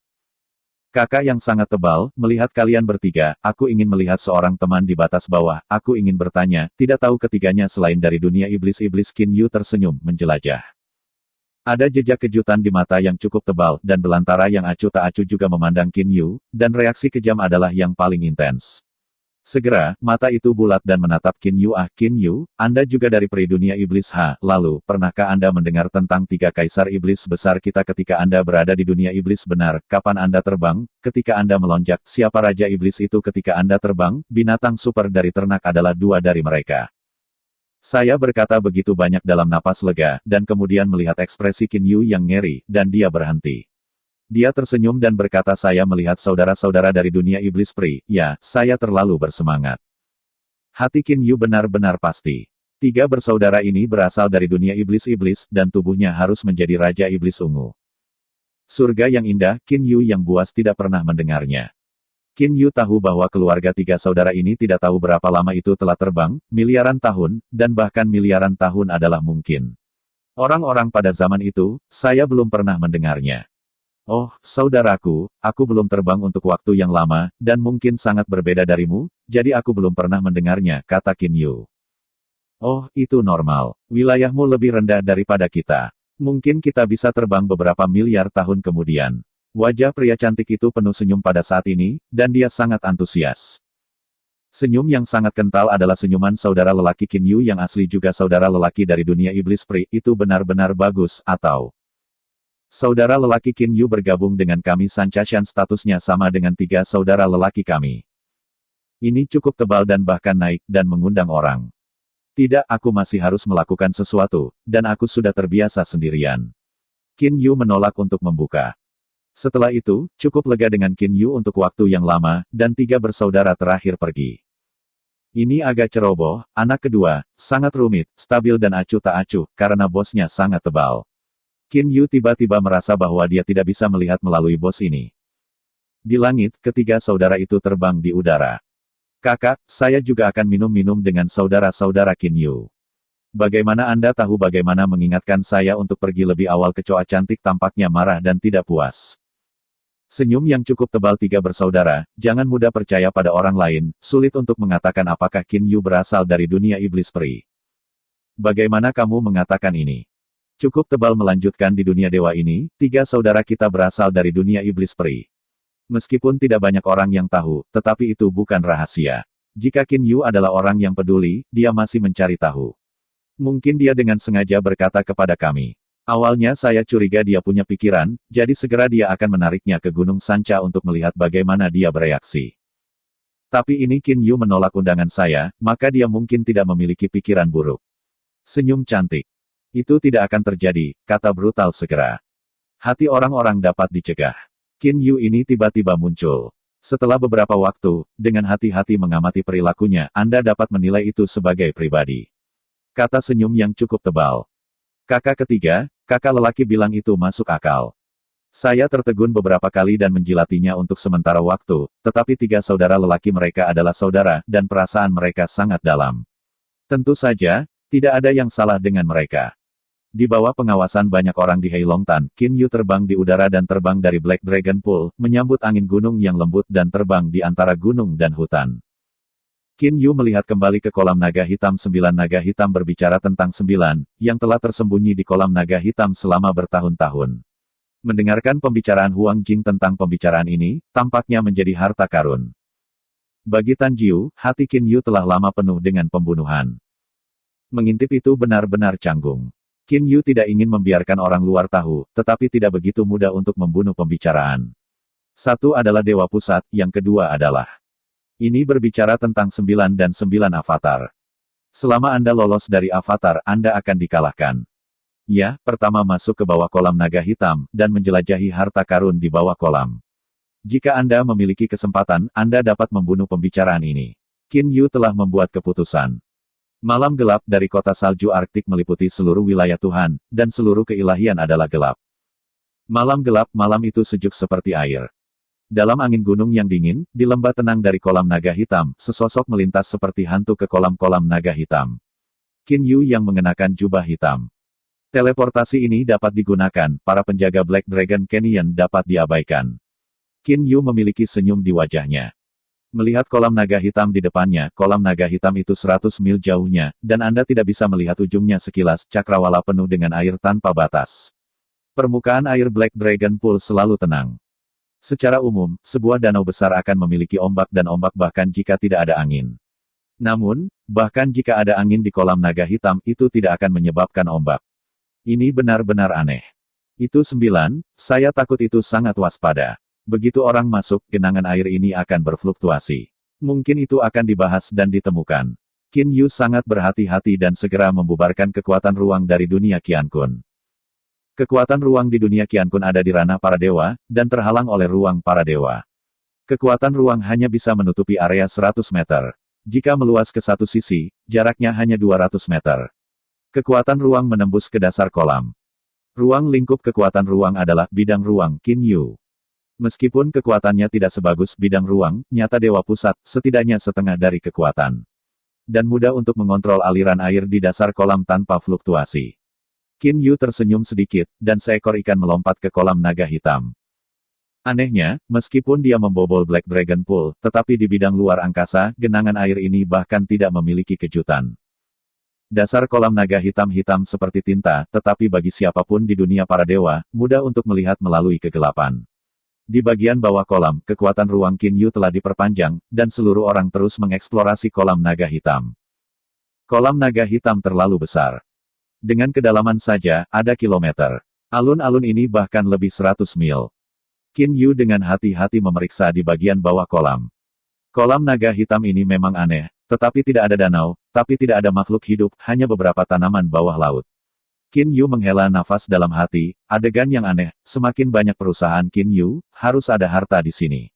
Kakak yang sangat tebal, melihat kalian bertiga, aku ingin melihat seorang teman di batas bawah, aku ingin bertanya, tidak tahu ketiganya selain dari dunia iblis-iblis. Qin Yu tersenyum, menjelajah. Ada jejak kejutan di mata yang cukup tebal, dan belantara yang acuh tak acuh juga memandang Qin Yu, dan reaksi kejam adalah yang paling intens. Segera, mata itu bulat dan menatap Qin Yu. Ah, Qin Yu, Anda juga dari peri dunia iblis. Lalu, pernahkah Anda mendengar tentang 3 kaisar iblis besar kita ketika Anda berada di dunia iblis? Benar, kapan Anda terbang? Ketika Anda melonjak, siapa raja iblis itu ketika Anda terbang? Binatang super dari ternak adalah 2 dari mereka. Saya berkata begitu banyak dalam napas lega, dan kemudian melihat ekspresi Qin Yu yang ngeri, dan dia berhenti. Dia tersenyum dan berkata saya melihat saudara-saudara dari dunia iblis peri, ya, saya terlalu bersemangat. Hati Qin Yu benar-benar pasti. 3 bersaudara ini berasal dari dunia iblis-iblis, dan tubuhnya harus menjadi raja iblis ungu. Surga yang indah, Qin Yu yang buas tidak pernah mendengarnya. Qin Yu tahu bahwa keluarga 3 saudara ini tidak tahu berapa lama itu telah terbang, miliaran tahun, dan bahkan miliaran tahun adalah mungkin. Orang-orang pada zaman itu, saya belum pernah mendengarnya. Oh, saudaraku, aku belum terbang untuk waktu yang lama, dan mungkin sangat berbeda darimu, jadi aku belum pernah mendengarnya, kata Qin Yu. Oh, itu normal. Wilayahmu lebih rendah daripada kita. Mungkin kita bisa terbang beberapa miliar tahun kemudian. Wajah pria cantik itu penuh senyum pada saat ini, dan dia sangat antusias. Senyum yang sangat kental adalah senyuman saudara lelaki Qin Yu yang asli juga saudara lelaki dari dunia iblis peri, itu benar-benar bagus, atau... Saudara lelaki Qin Yu bergabung dengan kami. Sanchashan statusnya sama dengan 3 saudara lelaki kami. Ini cukup tebal dan bahkan naik, dan mengundang orang. Tidak, aku masih harus melakukan sesuatu, dan aku sudah terbiasa sendirian. Qin Yu menolak untuk membuka. Setelah itu, cukup lega dengan Qin Yu untuk waktu yang lama, dan 3 bersaudara terakhir pergi. Ini agak ceroboh, anak kedua, sangat rumit, stabil dan acuh tak acuh, karena bosnya sangat tebal. Qin Yu tiba-tiba merasa bahwa dia tidak bisa melihat melalui bos ini. Di langit, 3 saudara itu terbang di udara. Kakak, saya juga akan minum-minum dengan saudara-saudara Qin Yu. Bagaimana Anda tahu bagaimana mengingatkan saya untuk pergi lebih awal? Kecoa cantik tampaknya marah dan tidak puas. Senyum yang cukup tebal 3 bersaudara, jangan mudah percaya pada orang lain, sulit untuk mengatakan apakah Qin Yu berasal dari dunia iblis peri. Bagaimana kamu mengatakan ini? Cukup tebal melanjutkan di dunia dewa ini, 3 saudara kita berasal dari dunia iblis peri. Meskipun tidak banyak orang yang tahu, tetapi itu bukan rahasia. Jika Qin Yu adalah orang yang peduli, dia masih mencari tahu. Mungkin dia dengan sengaja berkata kepada kami. Awalnya saya curiga dia punya pikiran, jadi segera dia akan menariknya ke Gunung Sancha untuk melihat bagaimana dia bereaksi. Tapi ini Qin Yu menolak undangan saya, maka dia mungkin tidak memiliki pikiran buruk. Senyum cantik. Itu tidak akan terjadi, kata brutal segera. Hati orang-orang dapat dicegah. Qin Yu ini tiba-tiba muncul. Setelah beberapa waktu, dengan hati-hati mengamati perilakunya, Anda dapat menilai itu sebagai pribadi. Kata senyum yang cukup tebal. Kakak ketiga, kakak lelaki bilang itu masuk akal. Saya tertegun beberapa kali dan menjilatinya untuk sementara waktu, tetapi 3 saudara lelaki mereka adalah saudara, dan perasaan mereka sangat dalam. Tentu saja, tidak ada yang salah dengan mereka. Di bawah pengawasan banyak orang di Heilongtan, Qin Yu terbang di udara dan terbang dari Black Dragon Pool, menyambut angin gunung yang lembut dan terbang di antara gunung dan hutan. Qin Yu melihat kembali ke kolam naga hitam. 9 naga hitam berbicara tentang 9, yang telah tersembunyi di kolam naga hitam selama bertahun-tahun. Mendengarkan pembicaraan Huang Jing tentang pembicaraan ini, tampaknya menjadi harta karun. Bagi Tan Jiu, hati Qin Yu telah lama penuh dengan pembunuhan. Mengintip itu benar-benar canggung. Qin Yu tidak ingin membiarkan orang luar tahu, tetapi tidak begitu mudah untuk membunuh pembicaraan. Satu adalah Dewa Pusat, yang kedua adalah. Ini berbicara tentang 9 dan 9 avatar. Selama Anda lolos dari avatar, Anda akan dikalahkan. Ya, pertama masuk ke bawah kolam naga hitam, dan menjelajahi harta karun di bawah kolam. Jika Anda memiliki kesempatan, Anda dapat membunuh pembicaraan ini. Qin Yu telah membuat keputusan. Malam gelap dari kota salju Arktik meliputi seluruh wilayah Tuhan, dan seluruh keilahian adalah gelap. Malam gelap, malam itu sejuk seperti air. Dalam angin gunung yang dingin, di lembah tenang dari kolam naga hitam, sesosok melintas seperti hantu ke kolam-kolam naga hitam. Qin Yu yang mengenakan jubah hitam. Teleportasi ini dapat digunakan, para penjaga Black Dragon Canyon dapat diabaikan. Qin Yu memiliki senyum di wajahnya. Melihat kolam naga hitam di depannya, kolam naga hitam itu 100 mil jauhnya, dan Anda tidak bisa melihat ujungnya sekilas, cakrawala penuh dengan air tanpa batas. Permukaan air Black Dragon Pool selalu tenang. Secara umum, sebuah danau besar akan memiliki ombak dan ombak bahkan jika tidak ada angin. Namun, bahkan jika ada angin di kolam naga hitam, itu tidak akan menyebabkan ombak. Ini benar-benar aneh. Itu 9, saya takut itu sangat waspada. Begitu orang masuk, genangan air ini akan berfluktuasi. Mungkin itu akan dibahas dan ditemukan. Qin Yu sangat berhati-hati dan segera membubarkan kekuatan ruang dari dunia Qiankun. Kekuatan ruang di dunia Qiankun ada di ranah para dewa, dan terhalang oleh ruang para dewa. Kekuatan ruang hanya bisa menutupi area 100 meter. Jika meluas ke satu sisi, jaraknya hanya 200 meter. Kekuatan ruang menembus ke dasar kolam. Ruang lingkup kekuatan ruang adalah bidang ruang Qin Yu. Meskipun kekuatannya tidak sebagus bidang ruang, nyata Dewa Pusat, setidaknya setengah dari kekuatan. Dan mudah untuk mengontrol aliran air di dasar kolam tanpa fluktuasi. Qin Yu tersenyum sedikit, dan seekor ikan melompat ke kolam naga hitam. Anehnya, meskipun dia membobol Black Dragon Pool, tetapi di bidang luar angkasa, genangan air ini bahkan tidak memiliki kejutan. Dasar kolam naga hitam-hitam seperti tinta, tetapi bagi siapapun di dunia para dewa, mudah untuk melihat melalui kegelapan. Di bagian bawah kolam, kekuatan ruang Qin Yu telah diperpanjang, dan seluruh orang terus mengeksplorasi kolam naga hitam. Kolam naga hitam terlalu besar. Dengan kedalaman saja, ada kilometer. Alun-alun ini bahkan lebih 100 mil. Qin Yu dengan hati-hati memeriksa di bagian bawah kolam. Kolam naga hitam ini memang aneh, tetapi tidak ada danau, tapi tidak ada makhluk hidup, hanya beberapa tanaman bawah laut. Qin Yu menghela nafas dalam hati, adegan yang aneh, semakin banyak perusahaan Qin Yu, harus ada harta di sini.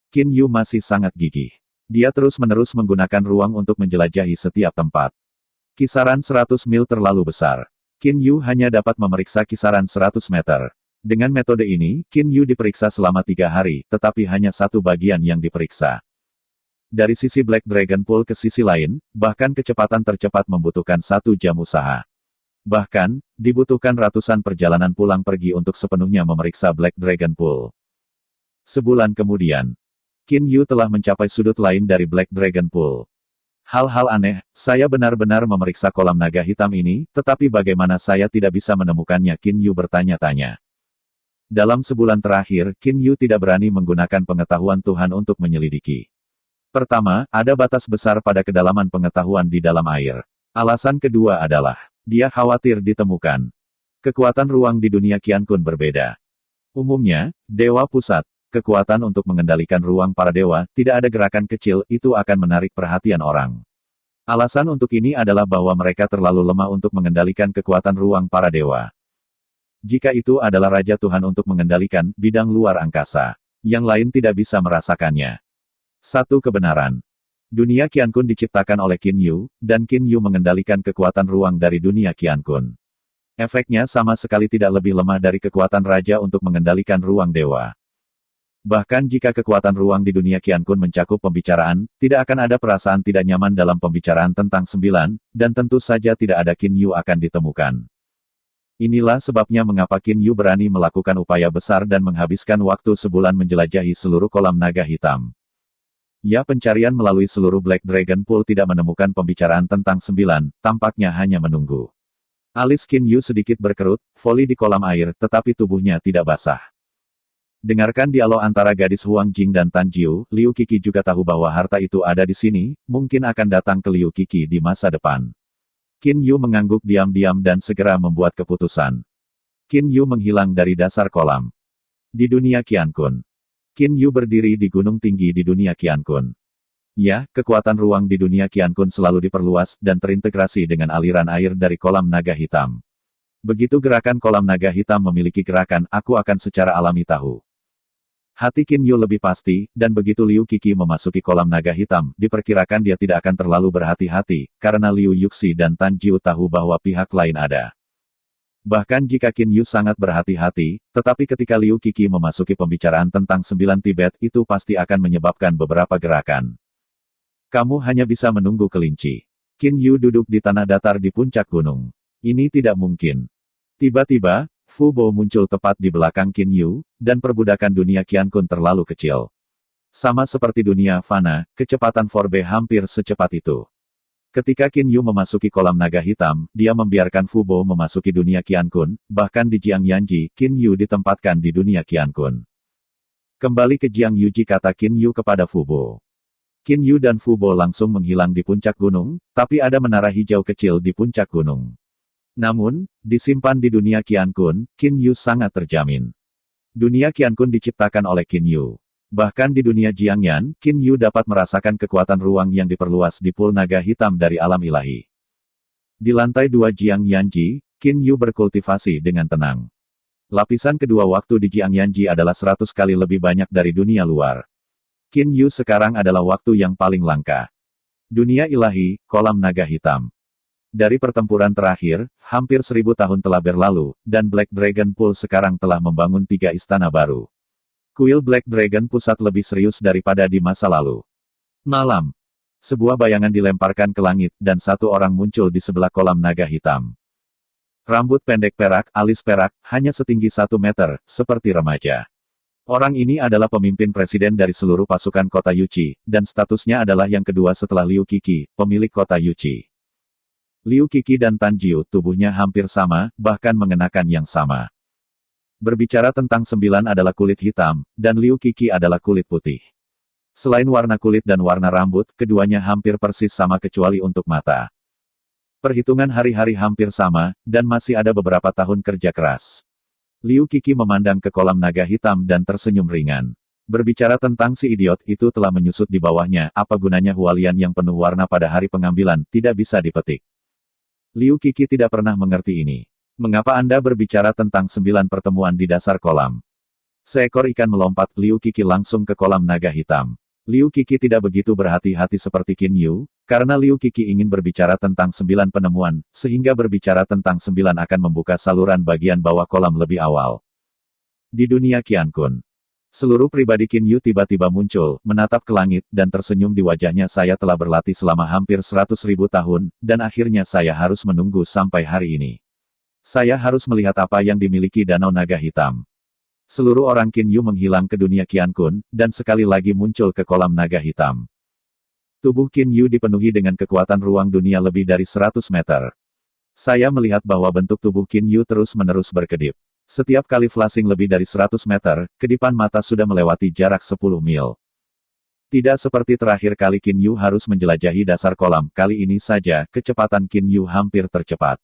Qin Yu masih sangat gigih. Dia terus-menerus menggunakan ruang untuk menjelajahi setiap tempat. Kisaran 100 mil terlalu besar. Qin Yu hanya dapat memeriksa kisaran 100 meter. Dengan metode ini, Qin Yu diperiksa selama 3 hari, tetapi hanya satu bagian yang diperiksa. Dari sisi Black Dragon Pool ke sisi lain, bahkan kecepatan tercepat membutuhkan 1 jam usaha. Bahkan, dibutuhkan ratusan perjalanan pulang pergi untuk sepenuhnya memeriksa Black Dragon Pool. Sebulan kemudian, Qin Yu telah mencapai sudut lain dari Black Dragon Pool. Hal-hal aneh, saya benar-benar memeriksa kolam naga hitam ini, tetapi bagaimana saya tidak bisa menemukannya? Qin Yu bertanya-tanya. Dalam sebulan terakhir, Qin Yu tidak berani menggunakan pengetahuan Tuhan untuk menyelidiki. Pertama, ada batas besar pada kedalaman pengetahuan di dalam air. Alasan kedua adalah, dia khawatir ditemukan. Kekuatan ruang di dunia Qiankun berbeda. Umumnya, Dewa Pusat, kekuatan untuk mengendalikan ruang para dewa, tidak ada gerakan kecil, itu akan menarik perhatian orang. Alasan untuk ini adalah bahwa mereka terlalu lemah untuk mengendalikan kekuatan ruang para dewa. Jika itu adalah Raja Tuhan untuk mengendalikan bidang luar angkasa, yang lain tidak bisa merasakannya. Satu kebenaran. Dunia Qiankun diciptakan oleh Qin Yu, dan Qin Yu mengendalikan kekuatan ruang dari dunia Qiankun. Efeknya sama sekali tidak lebih lemah dari kekuatan Raja untuk mengendalikan ruang dewa. Bahkan jika kekuatan ruang di dunia Qiankun mencakup pembicaraan, tidak akan ada perasaan tidak nyaman dalam pembicaraan tentang 9, dan tentu saja tidak ada Qin Yu akan ditemukan. Inilah sebabnya mengapa Qin Yu berani melakukan upaya besar dan menghabiskan waktu sebulan menjelajahi seluruh kolam naga hitam. Ya, pencarian melalui seluruh Black Dragon Pool tidak menemukan pembicaraan tentang 9, tampaknya hanya menunggu. Alis Qin Yu sedikit berkerut, voli di kolam air, tetapi tubuhnya tidak basah. Dengarkan dialog antara gadis Huang Jing dan Tan Jiu, Liu Qi juga tahu bahwa harta itu ada di sini, mungkin akan datang ke Liu Qi di masa depan. Qin Yu mengangguk diam-diam dan segera membuat keputusan. Qin Yu menghilang dari dasar kolam. Di dunia Qiankun. Qin Yu berdiri di gunung tinggi di dunia Qiankun. Ya, kekuatan ruang di dunia Qiankun selalu diperluas dan terintegrasi dengan aliran air dari kolam naga hitam. Begitu gerakan kolam naga hitam memiliki gerakan, aku akan secara alami tahu. Hati Qin Yu lebih pasti, dan begitu Liu Qi memasuki kolam naga hitam, diperkirakan dia tidak akan terlalu berhati-hati, karena Liu Yuxi dan Tan Jiu tahu bahwa pihak lain ada. Bahkan jika Qin Yu sangat berhati-hati, tetapi ketika Liu Qi memasuki pembicaraan tentang 9 Tibet itu pasti akan menyebabkan beberapa gerakan. Kamu hanya bisa menunggu kelinci. Qin Yu duduk di tanah datar di puncak gunung. Ini tidak mungkin. Tiba-tiba, Fu Bo muncul tepat di belakang Qin Yu, dan perbudakan dunia Qiankun terlalu kecil. Sama seperti dunia fana, kecepatan Forbe hampir secepat itu. Ketika Qin Yu memasuki kolam naga hitam, dia membiarkan Fu Bo memasuki dunia Qiankun, bahkan di Jiang Yanji, Qin Yu ditempatkan di dunia Qiankun. Kembali ke Jiang Yuji, kata Qin Yu kepada Fu Bo. Qin Yu dan Fu Bo langsung menghilang di puncak gunung, tapi ada menara hijau kecil di puncak gunung. Namun, disimpan di dunia Qiankun, Qin Yu sangat terjamin. Dunia Qiankun diciptakan oleh Qin Yu. Bahkan di dunia Jiangyan, Qin Yu dapat merasakan kekuatan ruang yang diperluas di pool naga hitam dari alam ilahi. Di lantai 2 Jiang Yanji, Qin Yu berkultivasi dengan tenang. Lapisan kedua waktu di Jiang Yanji adalah 100 kali lebih banyak dari dunia luar. Qin Yu sekarang adalah waktu yang paling langka. Dunia ilahi, kolam naga hitam. Dari pertempuran terakhir, hampir 1000 tahun telah berlalu, dan Black Dragon Pool sekarang telah membangun 3 istana baru. Kuil Black Dragon Pusat lebih serius daripada di masa lalu. Malam. Sebuah bayangan dilemparkan ke langit, dan satu orang muncul di sebelah kolam naga hitam. Rambut pendek perak, alis perak, hanya setinggi 1 meter, seperti remaja. Orang ini adalah pemimpin presiden dari seluruh pasukan kota Yuqi, dan statusnya adalah yang kedua setelah Liu Qi, pemilik kota Yuqi. Liu Qi dan Tan Jiu tubuhnya hampir sama, bahkan mengenakan yang sama. Berbicara tentang 9 adalah kulit hitam, dan Liu Qi adalah kulit putih. Selain warna kulit dan warna rambut, keduanya hampir persis sama kecuali untuk mata. Perhitungan hari-hari hampir sama, dan masih ada beberapa tahun kerja keras. Liu Qi memandang ke kolam naga hitam dan tersenyum ringan. Berbicara tentang si idiot itu telah menyusut di bawahnya, apa gunanya hualian yang penuh warna pada hari pengambilan, tidak bisa dipetik. Liu Qi tidak pernah mengerti ini. Mengapa Anda berbicara tentang 9 pertemuan di dasar kolam? Seekor ikan melompat, Liu Qi langsung ke kolam naga hitam. Liu Qi tidak begitu berhati-hati seperti Qin Yu, karena Liu Qi ingin berbicara tentang 9 penemuan, sehingga berbicara tentang 9 akan membuka saluran bagian bawah kolam lebih awal. Di dunia Qiankun, seluruh pribadi Qin Yu tiba-tiba muncul, menatap ke langit, dan tersenyum di wajahnya. Saya telah berlatih selama hampir 100.000 tahun, dan akhirnya saya harus menunggu sampai hari ini. Saya harus melihat apa yang dimiliki Danau Naga Hitam. Seluruh orang Qin Yu menghilang ke dunia Qiankun, dan sekali lagi muncul ke kolam naga hitam. Tubuh Qin Yu dipenuhi dengan kekuatan ruang dunia lebih dari 100 meter. Saya melihat bahwa bentuk tubuh Qin Yu terus-menerus berkedip. Setiap kali flashing lebih dari 100 meter, kedipan mata sudah melewati jarak 10 mil. Tidak seperti terakhir kali Qin Yu harus menjelajahi dasar kolam, kali ini saja, kecepatan Qin Yu hampir tercepat.